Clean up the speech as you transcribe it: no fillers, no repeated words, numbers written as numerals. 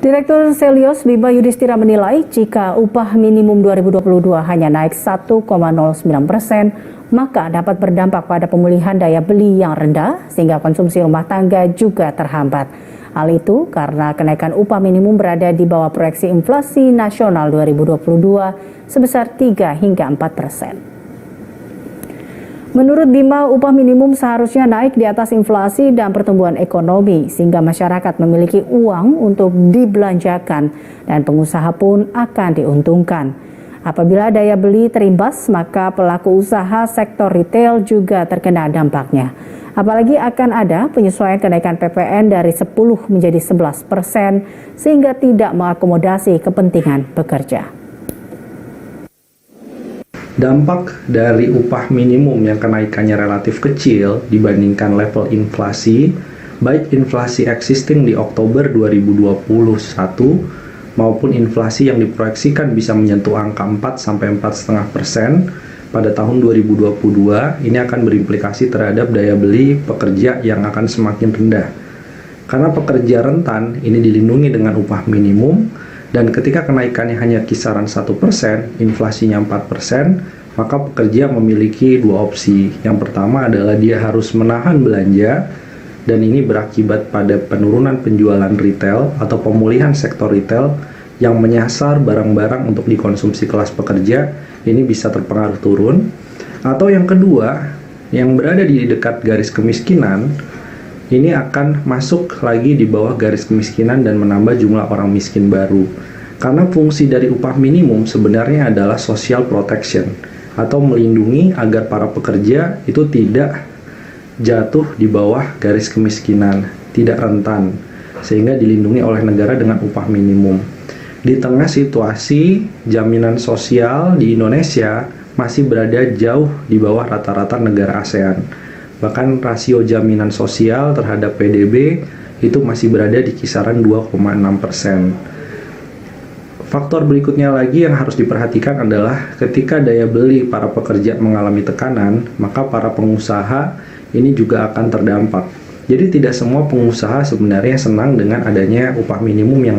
Direktur Selyos Bima Yudhistira menilai jika upah minimum 2022 hanya naik 1,09%, maka dapat berdampak pada pemulihan daya beli yang rendah sehingga konsumsi rumah tangga juga terhambat. Hal itu karena kenaikan upah minimum berada di bawah proyeksi inflasi nasional 2022 sebesar 3 hingga 4%. Menurut Bima, upah minimum seharusnya naik di atas inflasi dan pertumbuhan ekonomi sehingga masyarakat memiliki uang untuk dibelanjakan dan pengusaha pun akan diuntungkan. Apabila daya beli terimbas, maka pelaku usaha sektor retail juga terkena dampaknya. Apalagi akan ada penyesuaian kenaikan PPN dari 10 menjadi 11% sehingga tidak mengakomodasi kepentingan pekerja. Dampak dari upah minimum yang kenaikannya relatif kecil dibandingkan level inflasi, baik inflasi existing di Oktober 2021 maupun inflasi yang diproyeksikan bisa menyentuh angka 4-4,5% pada tahun 2022, ini akan berimplikasi terhadap daya beli pekerja yang akan semakin rendah. Karena pekerja rentan ini dilindungi dengan upah minimum, dan ketika kenaikannya hanya kisaran 1%, inflasinya 4%, maka pekerja memiliki dua opsi. Yang pertama adalah dia harus menahan belanja, dan ini berakibat pada penurunan penjualan retail atau pemulihan sektor retail yang menyasar barang-barang untuk dikonsumsi kelas pekerja, ini bisa terpengaruh turun. Atau yang kedua, yang berada di dekat garis kemiskinan, ini akan masuk lagi di bawah garis kemiskinan dan menambah jumlah orang miskin baru. Karena fungsi dari upah minimum sebenarnya adalah social protection atau melindungi agar para pekerja itu tidak jatuh di bawah garis kemiskinan, tidak rentan, sehingga dilindungi oleh negara dengan upah minimum. Di tengah situasi jaminan sosial di Indonesia masih berada jauh di bawah rata-rata negara ASEAN. Bahkan rasio jaminan sosial terhadap PDB itu masih berada di kisaran 2,6%. Faktor berikutnya lagi yang harus diperhatikan adalah ketika daya beli para pekerja mengalami tekanan, maka para pengusaha ini juga akan terdampak. Jadi tidak semua pengusaha sebenarnya senang dengan adanya upah minimum yang